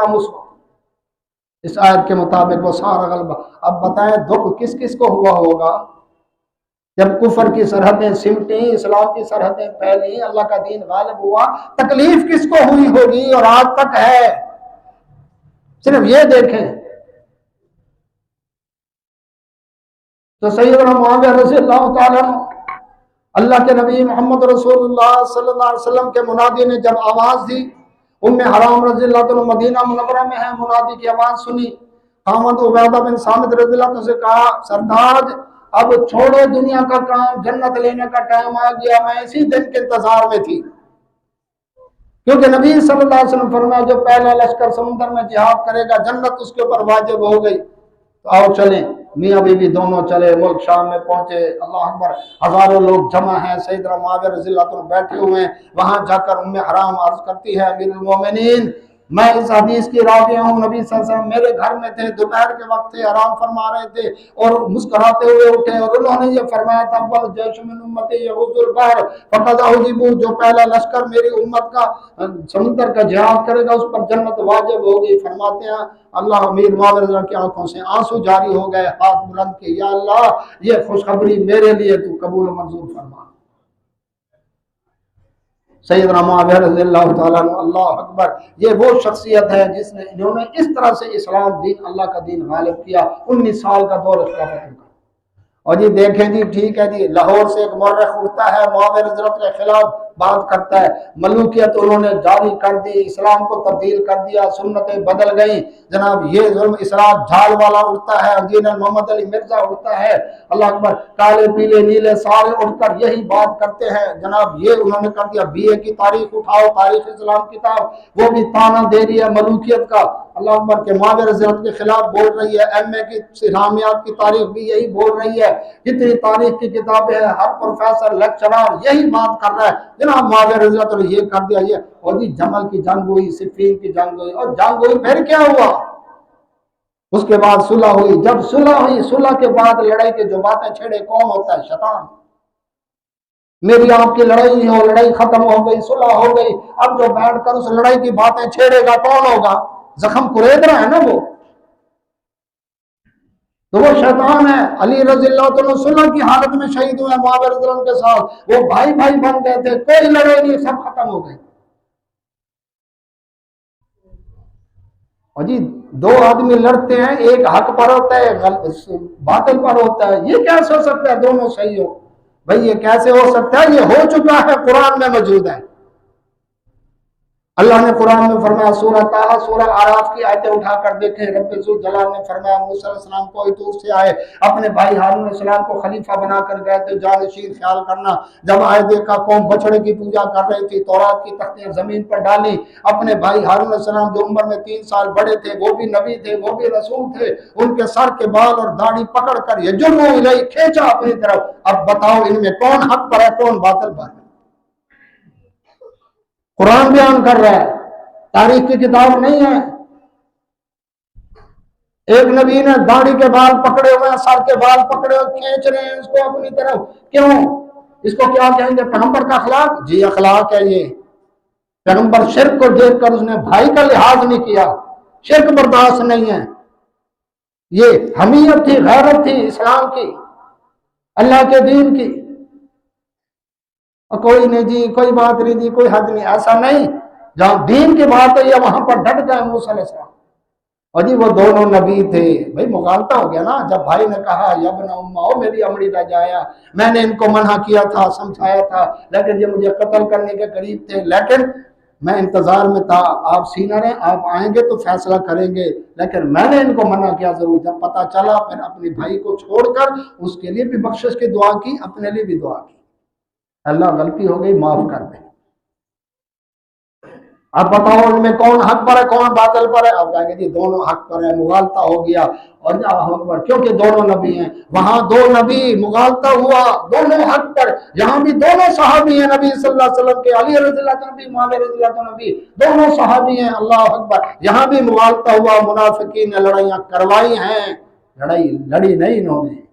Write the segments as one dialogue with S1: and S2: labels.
S1: ہم اس آیت کے مطابق وہ سارا غلبہ۔ اب بتائیں دکھ کس کس کو ہوا ہوگا جب کفر کی سرحدیں سمٹیں، اسلام کی سرحدیں پھیلی، اللہ کا دین غالب ہوا، تکلیف کس کو ہوئی ہوگی اور آج تک ہے۔ صرف یہ دیکھیں تو سیدنا معاویہ رضی اللہ تعالیٰ عنہ، اللہ کے نبی محمد رسول اللہ صلی اللہ علیہ وسلم کے منادی نے جب آواز دی، ام حرام رضی اللہ عنہ مدینہ منورہ میں ہے، منادی کی آواز سنی، حامد عبیدہ بن صامت رضی اللہ عنہ سے کہا سردار اب چھوڑو دنیا کا کام، جنت لینے کا ٹائم آ گیا، میں اسی دن کے انتظار میں تھی۔ کیونکہ نبی صلی اللہ علیہ وسلم فرمایا جو پہلا لشکر سمندر میں جہاد کرے گا جنت اس کے اوپر واجب ہو گئی۔ تو آؤ چلیں، میاں بیوی دونوں چلے، ملک شام میں پہنچے، اللہ اکبر، ہزاروں لوگ جمع ہیں، سیدنا معاویہ رضی اللہ عنہ بیٹھے ہوئے ہیں۔ وہاں جا کر ام حرام عرض کرتی ہے امیر المومنین میں اس حدیث کی راویہ ہوں، نبی صلی اللہ علیہ وسلم میرے گھر میں تھے، دوپہر کے وقت تھے، آرام فرما رہے تھے اور مسکراتے ہوئے اٹھے اور انہوں نے یہ فرمایا تھا اول جیش من امتی یغز البحر فقد اجیبوا، جو پہلا لشکر میری امت کا سمندر کا جہاد کرے گا اس پر جنت واجب ہوگی۔ فرماتے ہیں اللہ امیر معاویہ رضی اللہ کی آنکھوں سے آنسو جاری ہو گئے، ہاتھ بلند کیے، یا اللہ یہ خوشخبری میرے لیے تو قبول و منظور فرما۔ سیدنا معاویہ رضی اللہ تعالیٰ عنہ، اللہ اکبر، یہ وہ شخصیت ہے جس نے انہوں نے اس طرح سے اسلام دین، اللہ کا دین غالب کیا۔ 19 سال کا دور خلافت ان کا۔ اور جی دیکھیں جی ٹھیک ہے جی، لاہور سے ایک مورخ اٹھتا ہے معاویہ رضی اللہ کے خلاف بات کرتا ہے، ملوکیت انہوں نے جاری کر دی، اسلام کو تبدیل کر دیا، سنتیں بدل گئیں جناب، یہ ظلم اسرات جھال والا اٹھتا ہے، انجینئر محمد علی مرزا اٹھتا ہے، اللہ اکبر، کالے پیلے نیلے سارے اٹھ کر یہی بات کرتے ہیں جناب، یہ انہوں نے کر دیا۔ بی اے کی تاریخ اٹھاؤ، تاریخ اسلام کتاب، وہ بھی تانا دے رہی ہے ملوکیت کا، اللہ اکبر، کہ معاویہ رضی اللہ کے خلاف بول رہی ہے۔ ایم اے کی اسلامیات کی تاریخ بھی یہی بول رہی ہے، جتنی تاریخ کی کتابیں ہیں ہر پروفیسر لیکچرار یہی بات کر رہا ہے جناب معاویہ رضی اللہ عنہ یہ کر دیا یہ۔ اور جی جمل کی جنگ ہوئی، صفین کی جنگ ہوئی، اور جنگ ہوئی پھر کیا ہوا؟ اس کے بعد صلح ہوئی، جب صلح ہوئی، صلح کے بعد لڑائی کے جو باتیں چھیڑے کون ہوتا ہے؟ شیطان۔ میری آپ کی لڑائی ہو، لڑائی ختم ہو گئی، صلح ہو گئی، اب جو بیٹھ کر اس لڑائی کی باتیں چھیڑے گا کون ہوگا؟ زخم کرید رہا ہے نا وہ، تو وہ شیطان ہے۔ علی رضی اللہ عنہ صلح کی حالت میں شہید ہوئے معاویہ رضی اللہ عنہ کے ساتھ، وہ بھائی بھائی بن گئے تھے، کوئی لڑائی نہیں، سب ختم ہو گئے۔ اور جی دو آدمی لڑتے ہیں، ایک حق پر ہوتا ہے، باطل پر ہوتا ہے، یہ کیسے ہو سکتا ہے دونوں صحیح ہو؟ بھائی یہ کیسے ہو سکتا ہے؟ یہ ہو چکا ہے، قرآن میں موجود ہے۔ اللہ نے قرآن میں فرمایا، سورہ طٰہٰ، سورہ اعراف کی آیتیں اٹھا کر دیکھیں، رب ذوالجلال نے فرمایا موسیٰ علیہ السلام کو طور سے آئے، اپنے بھائی ہارون علیہ السلام کو خلیفہ بنا کر گئے تھے، جانشین خیال کرنا، جب آئے دیکھا قوم بچڑے کی پوجا کر رہی تھی، تورات کی تختیاں زمین پر ڈالی، اپنے بھائی ہارون علیہ السلام جو عمر میں 3 سال بڑے تھے، وہ بھی نبی تھے، وہ بھی رسول تھے، ان کے سر کے بال اور داڑھی پکڑ کر یہ جرمو الیہ کھینچا اپنی طرف، اب بتاؤ ان میں کون حق پر ہے کون باطل پر ہے؟ قرآن بیان کر رہا ہے، تاریخ کی کتاب نہیں ہے۔ ایک نبی نے داڑھی کے بال پکڑے ہوئے ہیں، سر کے بال پکڑے ہوئے کھینچ رہے ہیں اس کو اپنی طرف، کیوں؟ اس کو کیا کہیں گے؟ پیغمبر کا اخلاق؟ جی اخلاق ہے یہ۔ پیغمبر شرک کو دیکھ کر اس نے بھائی کا لحاظ نہیں کیا، شرک برداشت نہیں ہے، یہ حمیت تھی، غیرت تھی اسلام کی، اللہ کے دین کی۔ اور کوئی نہیں جی، کوئی بات نہیں جی، کوئی حد نہیں، ایسا نہیں، جہاں دین کی بات ہے وہاں پر ڈٹ گئے موسیٰ علیہ السلام۔ اور جی وہ دونوں نبی تھے، بھائی مغالطہ ہو گیا نا، جب بھائی نے کہا یا ابن امہ، او میری امڑی رہ جایا، میں نے ان کو منع کیا تھا، سمجھایا تھا، لیکن یہ مجھے قتل کرنے کے قریب تھے، لیکن میں انتظار میں تھا، آپ سینئر ہیں، آپ آئیں گے تو فیصلہ کریں گے، لیکن میں نے ان کو منع کیا ضرور۔ جب پتہ چلا پھر اپنے بھائی کو چھوڑ کر اس کے لیے بھی بخشش کی دعا کی، اپنے لیے بھی دعا کی، اللہ غلطی ہو گئی معاف کر دیں۔ اب بتاؤ ان میں کون حق پر ہے کون باطل پر ہے؟ اب کہیں گے جی دونوں حق پر ہیں، مغالطہ ہو گیا، اور کیونکہ دونوں نبی ہیں، وہاں دو نبی، مغالطہ ہوا دونوں حق پر، یہاں بھی دونوں صحابی ہیں نبی صلی اللہ علیہ وسلم کے، علی رضی اللہ عنہ نبی، معاویہ رضی اللہ عنہ نبی، دونوں صحابی ہیں، اللہ اکبر، یہاں بھی مغالطہ ہوا، منافقین نے لڑائیاں کروائی ہیں، لڑائی لڑی نہیں انہوں نے۔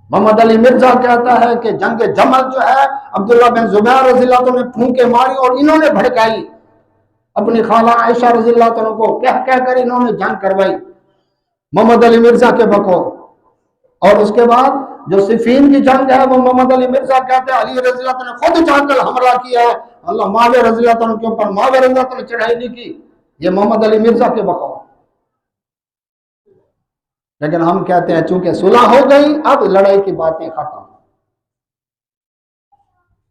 S1: محمد علی مرزا کہتا ہے کہ جنگ جمل جو ہے عبداللہ بن زبیر رضی اللہ عنہ نے پھونکے ماری اور انہوں نے بھڑکائی، اپنی خالہ عائشہ رضی اللہ عنہ کو کہہ کر انہوں نے جنگ کروائی محمد علی مرزا کے بقول. اور اس کے بعد جو صفین کی جنگ ہے وہ محمد علی مرزا کہتے ہیں علی رضی اللہ عنہ نے خود جا کر حملہ کیا ہے, اللہ معاویہ رضی اللہ عنہ کے اوپر معاویہ رضی اللہ عنہ نے چڑھائی نہیں کی, یہ محمد علی مرزا کے بقول. لیکن ہم کہتے ہیں چونکہ صلح ہو گئی اب لڑائی کی باتیں ختم.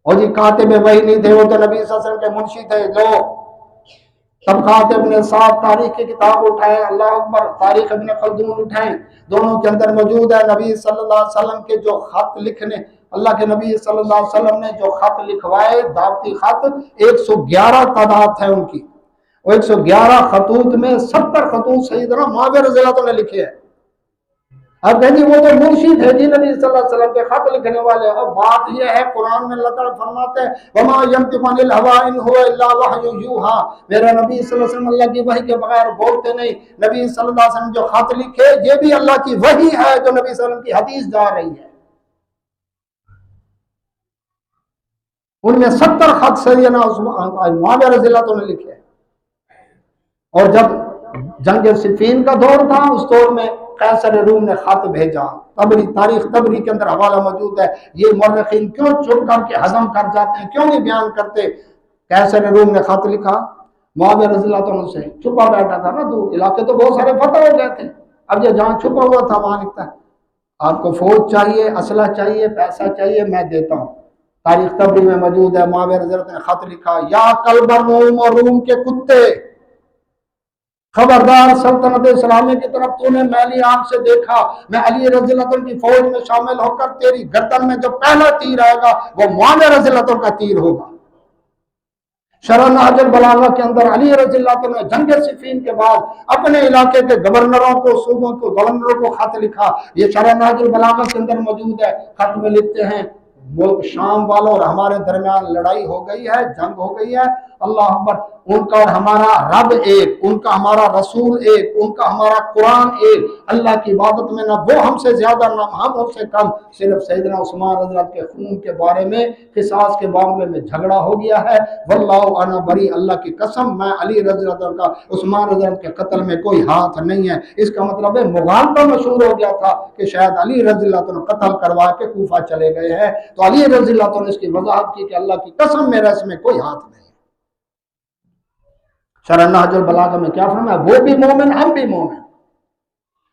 S1: اور جی کاتب وہی نہیں تھے, وہ تو نبی صلی اللہ علیہ وسلم کے منشی تھے. جو طبقات ابن صاحب تاریخ کی کتاب اٹھائیں, اللہ اکبر, تاریخ ابن خلدون اٹھائیں, دونوں کے اندر موجود ہے نبی صلی اللہ علیہ وسلم کے جو خط لکھنے, اللہ کے نبی صلی اللہ علیہ وسلم نے جو خط لکھوائے دعوتی خط 111 تعداد ہے ان کی. وہ 111 خطوط میں 70 خطوط سیدنا معاویہ رضی اللہ عنہ نے لکھے ہیں. اب کہیں جی وہ تو منشی تھے جی نبی صلی اللہ علیہ وسلم کے خط لکھنے والے. اب بات یہ ہے قرآن میں اللہ تعالیٰ فرماتے ہیں وَمَا يَنْطِقُ عَنِ الْهَوَىٰ إِنْ هُوَ إِلَّا وَحْيٌ يُوحَىٰ, میرا نبی صلی اللہ علیہ وسلم اللہ کی وحی کے بغیر بولتے نہیں. نبی صلی اللہ علیہ وسلم جو خط لکھے یہ بھی اللہ کی وحی ہے جو نبی صلی اللہ علیہ وسلم کی حدیث جا رہی ہے. ان میں 70 خط سیدنا معاویہ رضی اللہ عنہ نے لکھے. اور جب جنگ صفین کا دور تھا اس دور میں قیصر روم نے خط بھیجا. طبری, تاریخ طبری کے اندر حوالہ موجود ہے. یہ مورخین کیوں چپ کر کے ہضم کر جاتے ہیں, کیوں نہیں بیان کرتے. قیصر روم نے خط لکھا معاویہ رضی اللہ عنہ سے, چھپا بیٹھا تھا نا, تو علاقے تو بہت سارے فتح ہو گئے تھے. اب یہ جہاں چھپا ہوا تھا وہاں لکھتا ہے آپ کو فوج چاہیے, اسلحہ چاہیے, پیسہ چاہیے, میں دیتا ہوں. تاریخ طبری میں موجود ہے. معاویہ رضی اللہ عنہ نے خط لکھا یا کلب روم, اور روم کے کتے, خبردار سلطنت اسلامی کی طرف تو نے میلی آنکھ سے دیکھا, میں علی رضی اللہ عنہ کی فوج میں شامل ہو کر تیری گردن میں جو پہلا تیر آئے گا وہ معاویہ رضی اللہ عنہ کا تیر ہوگا. شرح نہج البلاغہ کے اندر علی رضی اللہ عنہ نے جنگ صفین کے بعد اپنے علاقے کے گورنروں کو, صوبوں کو, گورنروں کو خط لکھا. یہ شرح نہج البلاغہ کے اندر موجود ہے. خط میں لکھتے ہیں ملک شام والوں اور ہمارے درمیان لڑائی ہو گئی ہے, جنگ ہو گئی ہے. اللہ اکبر, ان کا اور ہمارا رب ایک, ان کا ہمارا رسول ایک, ان کا ہمارا قرآن ایک. اللہ کی عبادت میں نہ وہ ہم سے زیادہ نہ ہم ان سے کم. صرف سیدنا عثمان رضی اللہ کے خون کے بارے میں, قصاص کے معاملے میں جھگڑا ہو گیا ہے. واللہ انا بری, اللہ کی قسم میں علی رضی اللہ کا عثمان رضی اللہ کے قتل میں کوئی ہاتھ نہیں ہے. اس کا مطلب ہے مغالطہ مشہور ہو گیا تھا کہ شاید علی رضی اللہ عنہ قتل کروا کے کوفہ چلے گئے ہیں. تو علی رضی اللہ عنہ نے اس کی وضاحت کی کہ اللہ کی قسم میرا اس میں کوئی ہاتھ نہیں. شرح نہج البلاغہ میں کیا فرمایا, وہ بھی مومن ہم بھی مومن.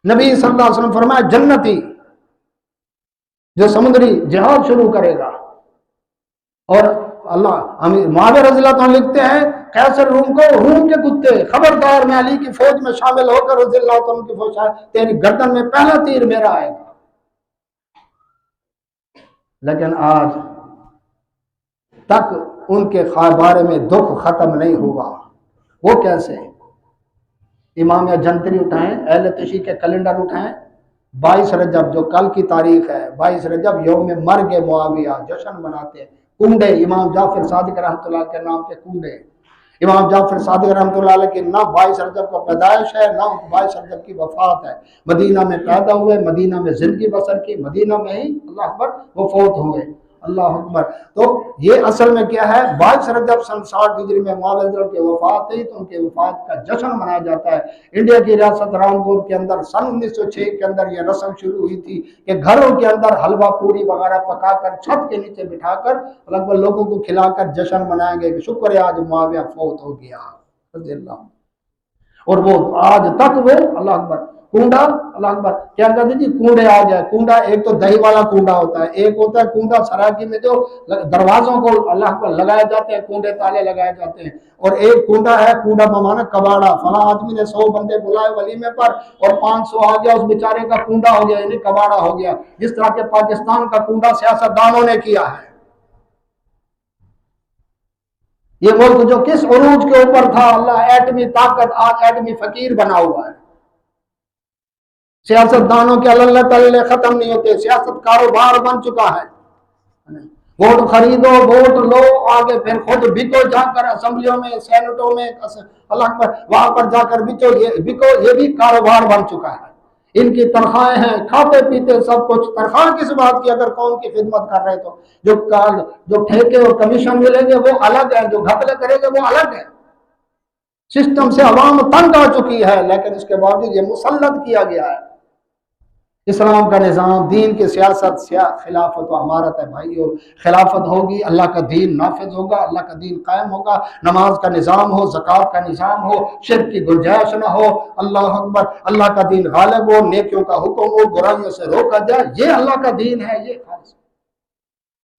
S1: نبی صلی اللہ علیہ وسلم فرمایا جنتی جو سمندری جہاد شروع کرے گا. اور اللہ معاویہ رضی اللہ عنہ لکھتے ہیں قیصر روم کو, روم کے کتے, خبردار میں علی کی فوج میں شامل ہو کر رضی اللہ عنہ کی فوج تیری گردن میں پہلا تیر میرا آئے گا. لیکن آج تک ان کے بارے میں دکھ ختم نہیں ہوا. وہ کیسے؟ امام جنتری اٹھائیں, اہل تشیع کے کیلنڈر اٹھائیں, 22 رجب جو کل کی تاریخ ہے, 22 رجب یوم مرگ معاویہ جشن مناتے ہیں. کنڈے امام جعفر صادق رحمۃ اللہ کے نام کے کنڈے. امام جعفر صادق رحمۃ اللہ علیہ کی نہ 22 رجب کا پیدائش ہے نہ 22 رجب کی وفات ہے. مدینہ میں پیدا ہوئے, مدینہ میں زندگی بسر کی, مدینہ میں ہی اللہ اکبر وہ فوت ہوئے. اللہ اکبر. تو یہ اصل میں کیا ہے, 22 رجب سن 60 ہجری میں معاویہ کی وفات ہوئی تو ان کی وفات کا جشن منایا جاتا ہے. انڈیا کی ریاست رامپور کے اندر سن 1906 کے اندر یہ رسم شروع ہوئی تھی کہ گھروں کے اندر حلوہ پوری وغیرہ پکا کر چھت کے نیچے بٹھا کر لوگوں کو کھلا کر جشن منایا گیا کہ شکر ہے آج معاویہ فوت ہو گیا رضی اللہ. اور وہ آج تک وہ اللہ اکبر کنڈا, اللہ اکبر کیا کہتے ہیں جی کنڈے آ گیا. کنڈا ایک تو دہی والا کنڈا ہوتا ہے, ایک ہوتا ہے کنڈا سراکی میں جو دروازوں کو اللہ اکبر لگائے جاتے ہیں, کنڈے تالے لگائے جاتے ہیں. اور ایک کنڈا ہے, کنڈا بمانا کباڑا, فلاں آدمی نے 100 بندے بلائے ولیمے پر اور 500 آ گیا, اس بیچارے کا کنڈا ہو گیا, یعنی کباڑا ہو گیا. جس طرح کے پاکستان کا کنڈا سیاستدانوں نے کیا ہے. یہ ملک جو کس عروج کے اوپر تھا, اللہ ایٹمی طاقت آج ایٹمی فقیر بنا ہوا ہے. سیاست دانوں کے اللہ تعالی ختم نہیں ہوتے. سیاست کاروبار بن چکا ہے. ووٹ خریدو, ووٹ لو, آگے پھر خود بکو جا کر اسمبلیوں میں, سینٹوں میں, اللہ پر وہاں پر جا کر بکو. یہ بھی کاروبار بن چکا ہے. ان کی تنخواہیں ہیں, کھاتے پیتے سب کچھ. تنخواہ کس بات کی اگر قوم کی خدمت کر رہے تو جو ٹھیکے اور کمیشن ملیں گے وہ الگ ہے, جو گھپلے کریں گے وہ الگ ہے. سسٹم سے عوام تنگ آ چکی ہے، لیکن اس کے باوجود یہ مسلط کیا گیا ہے۔ اسلام کا نظام، دین کی سیاست، خلافت و امارت ہے بھائیو۔ خلافت ہوگی، اللہ کا دین نافذ ہوگا، اللہ کا دین قائم ہوگا، نماز کا نظام ہو، زکوٰۃ کا نظام ہو، شرک کی گنجائش نہ ہو، اللہ اکبر، اللہ کا دین غالب ہو، نیکیوں کا حکم ہو، برائیوں سے روکا جائے، یہ اللہ کا دین ہے، یہ خالص۔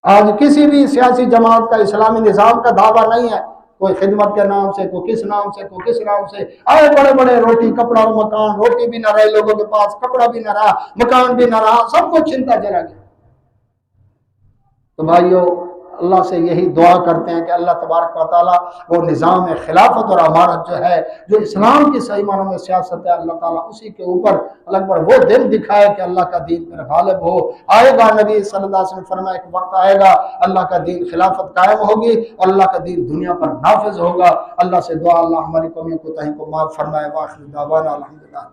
S1: آج کسی بھی سیاسی جماعت کا اسلامی نظام کا دعویٰ نہیں ہے، کوئی خدمت کے نام سے، کوئی کس نام سے، کوئی کس نام سے، آئے بڑے بڑے روٹی کپڑا اور مکان، روٹی بھی نہ رہے لوگوں کے پاس، کپڑا بھی نہ رہا، مکان بھی نہ رہا، سب کچھ چھنتا چلا گیا۔ تو بھائیو، اللہ سے یہی دعا کرتے ہیں کہ اللہ تبارک و تعالیٰ وہ نظام خلافت اور امارت جو ہے، جو اسلام کی صحیح معنوں میں سیاست ہے، اللہ تعالیٰ اسی کے اوپر اللہ اکبر وہ دن دکھائے کہ اللہ کا دین پر غالب ہو۔ آئے گا، نبی صلی اللہ علیہ وسلم فرمایا کہ وقت آئے گا اللہ کا دین خلافت قائم ہوگی اور اللہ کا دین دنیا پر نافذ ہوگا۔ اللہ سے دعا اللہ ہماری کمیوں کوتاہیوں کو معاف فرمائے۔ واخر دعوانا الحمدللہ۔